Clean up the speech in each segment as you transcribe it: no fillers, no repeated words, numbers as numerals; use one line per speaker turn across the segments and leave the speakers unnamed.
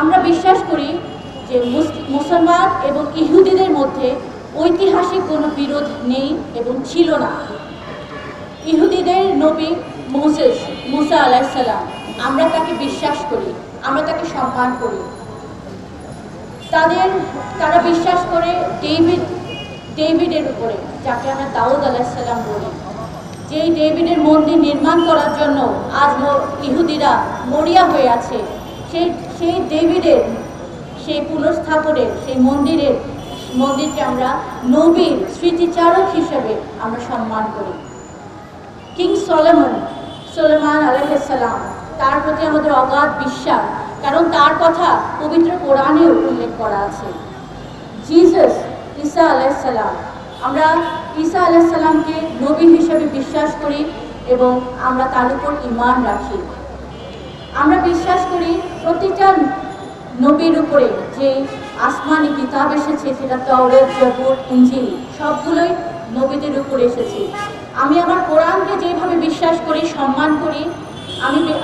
আমরা বিশ্বাস করি যে মুসলমান এবং ইহুদিদের মধ্যে ঐতিহাসিক কোনো বিরোধ নেই এবং ছিল না। ইহুদিদের নবী মুসা আলাইহিস সালাম, আমরা তাকে বিশ্বাস করি, আমরা তাকে সম্মান করি। তারা বিশ্বাস করে ডেভিডের উপরে, যাকে আমরা দাউদ আলাইহিস সালাম বলি। যেই ডেভিডের মন্দির নির্মাণ করার জন্য আজ ইহুদিরা মরিয়া হয়ে আছে, সেই ডেভিডের সেই পুনঃস্থাপনের সেই মন্দিরকে আমরা নবীর স্মৃতিচারক হিসেবে আমরা সম্মান করি। কিং সোলেমান আলাইহিস সালাম, তার প্রতি আমাদের অগাধ বিশ্বাস, কারণ তার কথা পবিত্র কোরআনেও উল্লেখ করা আছে। ঈসা আলাইহিস সালাম, আমরা ঈসা আলাইহিস সালামকে নবী হিসেবে বিশ্বাস করি এবং আমরা তার উপর ঈমান রাখি। আমরা বিশ্বাস করি প্রতিটা নবীর উপরে যে আসমানি কিতাব এসেছে, সেটা তাওরাত, জবুর, ইনজিল সবগুলোই নবীদের উপর এসেছে। আমি আমার কোরআনকে যেভাবে বিশ্বাস করি, সম্মান করি,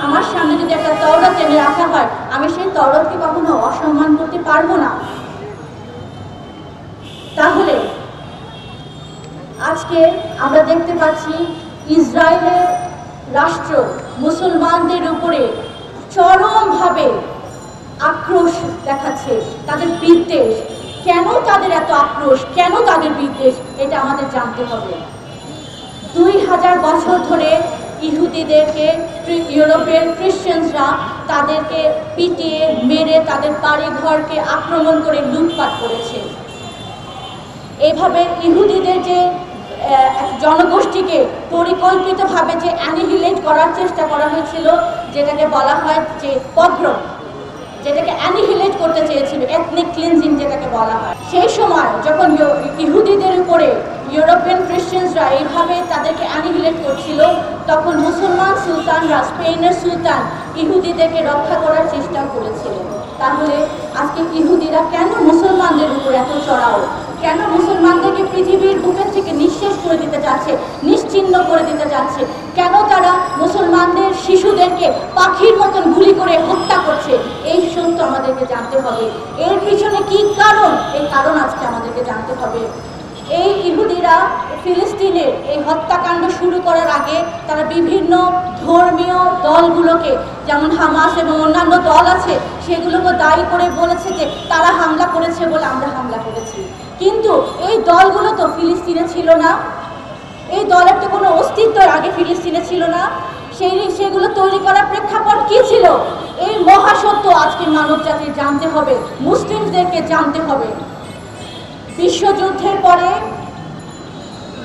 আমার সামনে যদি একটা তাওরাত এনে রাখা হয়, আমি সেই তাওরাতকে কখনো অসম্মান করতে পারবো না। তাহলে আজকে আমরা দেখতে পাচ্ছি ইসরায়েলের রাষ্ট্র মুসলমানদের উপরে চরমভাবে আক্রোশ দেখাচ্ছে, তাদের বিদ্বেষ। কেন তাদের এত আক্রোশ, কেন তাদের বিদ্বেষ, এটা আমাদের জানতে হবে। 2000 বছর ধরে ইহুদিদেরকে ইউরোপের খ্রিশ্চানরা তাদেরকে পিটিয়ে মেরে তাদের বাড়ি ঘরকে আক্রমণ করে লুটপাট করেছে। এইভাবে ইহুদিদের যে জনগোষ্ঠীকে পরিকল্পিতভাবে যে অ্যানিহিলেট করার চেষ্টা করা হয়েছিল, যেটাকে বলা হয় যে পগ্রম, যেটাকে অ্যানিহিলেট করতে চেয়েছিল, এথনিক ক্লিনজিং যেটাকে বলা হয়। সেই সময় যখন ইহুদিদের উপরে ইউরোপিয়ান খ্রিশ্চানরা এইভাবে তাদেরকে অ্যানিহিলেট করছিল, তখন মুসলমান সুলতানরা, স্পেনের সুলতান, ইহুদিদেরকে রক্ষা করার চেষ্টা করেছিলেন। তাহলে আজকে ইহুদিরা কেন মুসলমানদের উপর এত চড়াও, কেন মুসলমানদেরকে পৃথিবীর বুকের থেকে নিঃশেষ করে দিতে যাচ্ছে, নিশ্চিহ্ন করে দিতে যাচ্ছে? কেন তারা মুসলমানদের শিশুদেরকে পাখির মতন গুলি করে হত্যা করছে? এই সত্য আমাদেরকে জানতে হবে। এর পিছনে কি কারণ, এই কারণ আজকে আমাদেরকে জানতে হবে। এই ইহুদিরা ফিলিস্তিনের এই হত্যাকাণ্ড শুরু করার আগে তারা বিভিন্ন ধর্মীয় দলগুলোকে, যেমন হামাস এবং অন্যান্য দল আছে, সেগুলোকে দায়ী করে বলেছে যে তারা হামলা করেছে বলে আমরা হামলা করেছি। কিন্তু এই দলগুলো তো ফিলিস্তিনে ছিল না, এই দলের তো কোনো অস্তিত্ব আগে ফিলিস্তিনে ছিল না। সেগুলো তৈরি করার প্রেক্ষাপট কি ছিল? এই মহাসত্য আজকে মানব জাতির জানতে হবে, মুসলিমদেরকে জানতে হবে।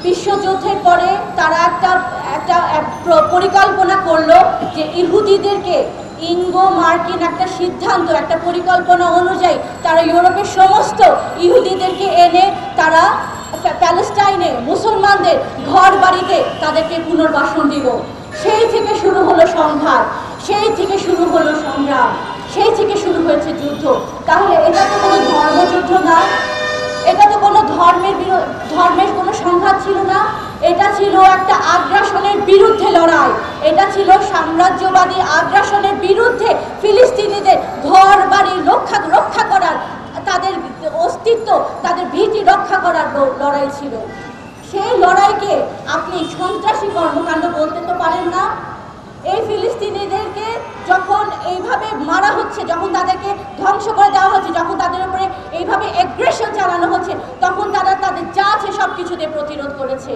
বিশ্বযুদ্ধের পরে তারা একটা পরিকল্পনা করলো যে ইহুদিদেরকে ইঙ্গো মার্কিন একটা সিদ্ধান্ত, একটা পরিকল্পনা অনুযায়ী তারা ইউরোপের সমস্ত ইহুদিদেরকে এনে তারা প্যালেস্টাইনে মুসলমানদের ঘর বাড়িতে তাদেরকে পুনর্বাসন দিল। সেই থেকে শুরু হলো সংঘাত, সেই থেকে শুরু হলো সংগ্রাম, সেই থেকে শুরু হয়েছে যুদ্ধ। তাহলে এটা তো কোনো ধর্মযুদ্ধ না, এটা তো কোনো ধর্মের কোনো সংঘাত ছিল না, এটা ছিল একটা আগ্রাসনের বিরুদ্ধে লড়াই। এটা ছিল সাম্রাজ্যবাদী আগ্রাসনের বিরুদ্ধে ফিলিস্তিনিদের ঘর বাড়ি রক্ষা করার, তাদের অস্তিত্ব, তাদের ভীতি রক্ষা করার লড়াই ছিল। সেই লড়াইকে আপনি সন্ত্রাসী কর্মকাণ্ড বলতে তো পারেন না। এই ফিলিস্তিনিদেরকে যখন এইভাবে মারা হচ্ছে, যখন তাদেরকে ধ্বংস করে দেওয়া হচ্ছে, যখন তাদের উপরে এইভাবে এগ্রেশন চালানো হচ্ছে, তখন তারা তাদের যা আছে সব কিছুতে প্রতিরোধ করেছে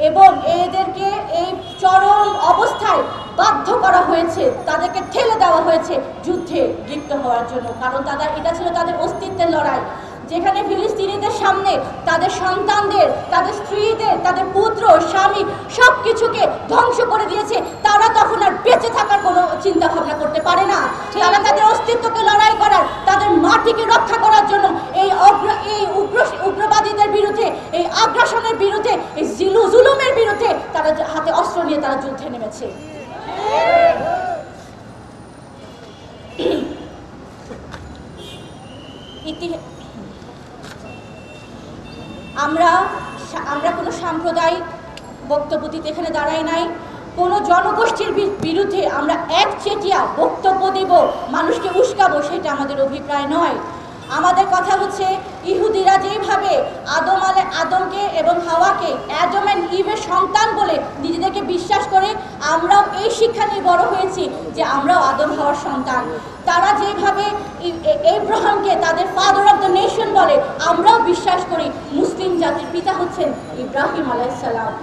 এবং এদেরকে এই চরম অবস্থায় বাধ্য করা হয়েছে, তাদেরকে ঠেলে দেওয়া হয়েছে যুদ্ধে লিপ্ত হওয়ার জন্য। কারণ এটা ছিল তাদের অস্তিত্বের লড়াই, যেখানে ফিলিস্তিনিদের সামনে তাদের সন্তানদের, তাদের স্ত্রীদের, তাদের পুত্র, স্বামী সব কিছুকে ধ্বংস করে দিয়েছে। তারা তখন আর বেঁচে থাকার কোনো চিন্তা ভাবনা করতে পারে না। তারা তাদের অস্তিত্বকে লড়াই করার, তাদের মাটিকে রক্ষা করার জন্য এই উগ্রবাদীদের বিরুদ্ধে, এই আগ্রাসনের বিরুদ্ধে, এই জুলুমের বিরুদ্ধে তারা হাতে অস্ত্র নিয়ে তারা যুদ্ধে নেমেছে। আমরা কোনো সাম্প্রদায়িক বক্তব্য দিতে এখানে দাঁড়াই নাই, কোনো জনগোষ্ঠীর বিরুদ্ধে আমরা একচেটিয়া বক্তব্য দেব, মানুষকে উস্কাবো, সেটা আমাদের অভিপ্রায় নয়। আমাদের কথা হচ্ছে ইহুদিরা যেইভাবে আদমকে এবং হাওয়াকে অ্যাডম অ্যান্ড ইভের সন্তান বলে নিজেদেরকে বিশ্বাস করে, আমরাও এই শিক্ষা নিয়ে বড় হয়েছি যে আমরাও আদম হাওয়ার সন্তান। তারা যেভাবে ইব্রাহিমকে তাদের ফাদার অফ দ্য নেশন বলে, আমরাও বিশ্বাস করি মুসলিম জাতির পিতা হচ্ছেন ইব্রাহিম আলাইহিস সালাম।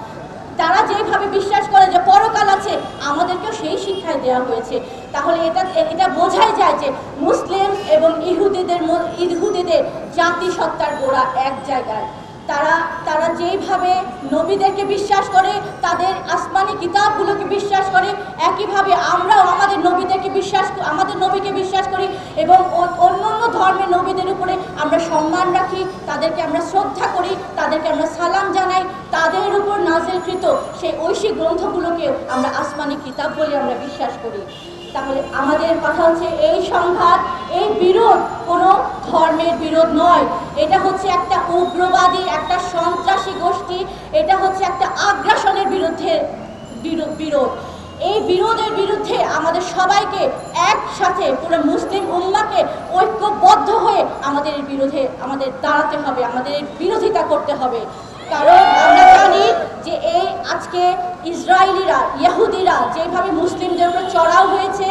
তারা যেভাবে বিশ্বাস করে যে পরকাল আছে, আমাদেরকেও সেই শিক্ষায় দেওয়া হয়েছে। তাহলে এটা বোঝাই যায় যে মুসলিম এবং ইহুদিদের জাতিসত্তার গোড়া এক জায়গায়। তারা যেইভাবে নবীদেরকে বিশ্বাস করে, তাদের আসমানি কিতাবগুলোকে বিশ্বাস করে, একইভাবে আমরাও আমাদের নবীকে বিশ্বাস করি এবং অন্য ধর্মের নবীদের উপরে আমরা সম্মান রাখি, তাদেরকে আমরা শ্রদ্ধা করি, তাদেরকে আমরা সালাম জানাই। তাদের উপর নাজিলকৃত সেই ঐশী গ্রন্থগুলোকেও আমরা আসমানি কিতাব বলে আমরা বিশ্বাস করি। তাহলে আমাদের কথা হচ্ছে এই সংঘাত, এই বিরোধ কোনো ধর্মের বিরোধ নয়, এটা হচ্ছে একটা উগ্রবাদী, একটা সন্ত্রাসী গোষ্ঠী, এটা হচ্ছে একটা আগ্রাসনের বিরোধ। এই বিরোধের বিরুদ্ধে আমাদের সবাইকে একসাথে, পুরো মুসলিম উম্মাহকে ঐক্যবদ্ধ হয়ে আমাদের এই বিরোধে আমাদের দাঁড়াতে হবে, আমাদের এই বিরোধিতা করতে হবে। কারণ আমরা জানি যে এই আজকে ইসরায়েলিরা, ইহুদিরা যেভাবে মুসলিমদের উপর চড়াও হয়েছে,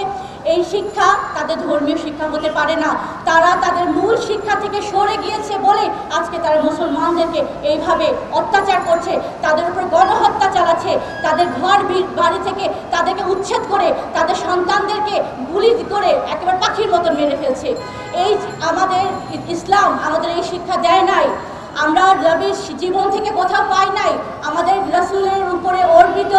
এই শিক্ষা তাদের ধর্মীয় শিক্ষা হতে পারে না। তারা তাদের মূল শিক্ষা থেকে সরে গিয়েছে বলে আজকে তারা মুসলমানদেরকে এইভাবে অত্যাচার করছে, তাদের উপর গণহত্যা চালাচ্ছে, তাদের বাড়ি থেকে তাদেরকে উচ্ছেদ করে, তাদের সন্তানদেরকে গুলি করে একেবারে পাখির মতন মেরে ফেলছে। এই আমাদের ইসলাম আমাদের এই শিক্ষা দেয় নাই, আমরা নবীর জীবন থেকে কোথাও পাই নাই, আমাদের রাসূলের উপরে অর্পিত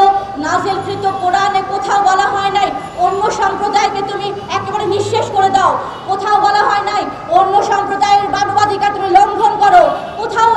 নাজিলকৃত কোরআনে কোথাও বলা হয় নাই অন্য সম্প্রদায়কে তুমি একেবারে নিঃশেষ করে দাও, কোথাও বলা হয় নাই অন্য সম্প্রদায়ের মানবাধিকার তুমি লঙ্ঘন করো, কোথাও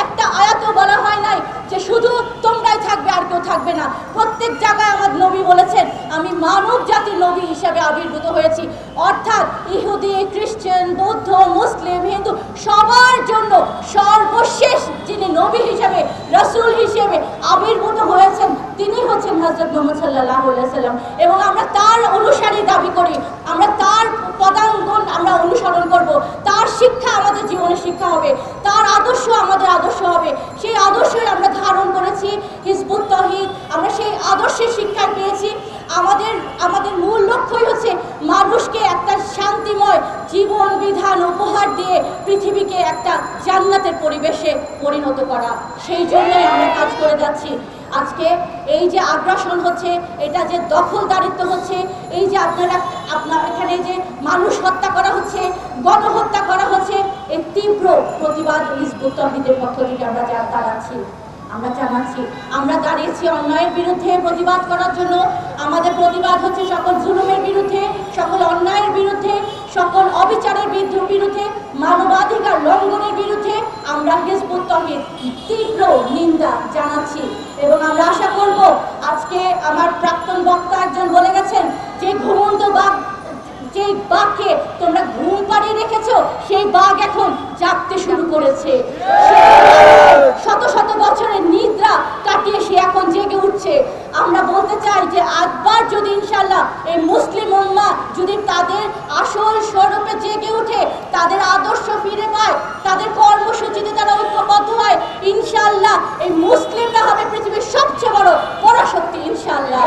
একটা আয়াতও বলা হয় নাই যে শুধু তোমরাই থাকবে আর কেউ থাকবে না। প্রত্যেক জায়গায় আমার নবী বলেছেন আমি মানব জাতির নবী হিসেবে আবির্ভূত হয়েছি, অর্থাৎ ইহুদি, খ্রিস্টান, বৌদ্ধ, মুসলিম, হিন্দু সবার জন্য সর্বশেষ যিনি নবী হিসেবে, রাসূল হিসেবে আবির্ভূত হয়েছেন তিনি হচ্ছেন হযরত মুহাম্মদ সাল্লাল্লাহু আলাইহি ওয়াসাল্লাম। এবং আমরা তার অনুসারী দাবি করি, আমরা তার পদাঙ্কন আমরা অনুসরণ করব, তার শিক্ষা আমাদের জীবনে শিক্ষা হবে, তার আদর্শ আমাদের আদর্শ হবে। সেই আদর্শই আমরা ধারণ করেছি হিজবুত তাওহীদ, আমরা সেই আদর্শের শিক্ষা পেয়েছি। আমাদের মূল লক্ষ্যই হচ্ছে মানুষকে একটা শান্তিময় জীবন বিধান উপহার দিয়ে পৃথিবীকে একটা জান্নাতের পরিবেশে পরিণত করা। সেই জন্যই আমরা কাজ করে যাচ্ছি। আজকে এই যে আগ্রাসন হচ্ছে, এটা যে দখলদারিত্ব হচ্ছে, এই যে আপনার এখানে যে মানুষ হত্যা করা হচ্ছে, গণহত্যা করা হচ্ছে, এর তীব্র প্রতিবাদ হিজবুত তাওহীদের পক্ষ থেকে আমরা জানাচ্ছি। আমরা দাঁড়িয়েছি অন্যায়ের বিরুদ্ধে প্রতিবাদ করার জন্য। আমাদের প্রতিবাদ হচ্ছে সকল জুলুমের বিরুদ্ধে, সকল অন্যায়ের বিরুদ্ধে, সকল অবিচারের বিরুদ্ধে, মানবাধিকার লঙ্ঘনের বিরুদ্ধে আমরা হিজবুত তাওহীদ তীব্র নিন্দা জানাচ্ছি। এবং আমরা আশা করব, আজকে আমার প্রাক্তন বক্তা একজন বলে গেছেন যে ঘুমন্ত বাঘ, যেই বাঘকে তোমরা ঘুম পাড়িয়ে রেখেছো সেই বাঘ এখন জাগতে শুরু করেছে, শত শত বছরের নিদ্রা কাটিয়ে সে এখন জেগে উঠছে। আমরা বলতে চাই যে একবার যদি ইনশাআল্লাহ এই মুসলিম উম্মাহ যদি তাদের আসল স্বরূপে জেগে উঠে, তাদের আদর্শ ফিরে পায়, তাদের কর্মসূচিতে তারা ঐক্যবদ্ধ হয়, ইনশাআল্লাহ এই মুসলিমরা হবে পৃথিবীর সবচেয়ে বড় পরাশক্তি ইনশাআল্লাহ।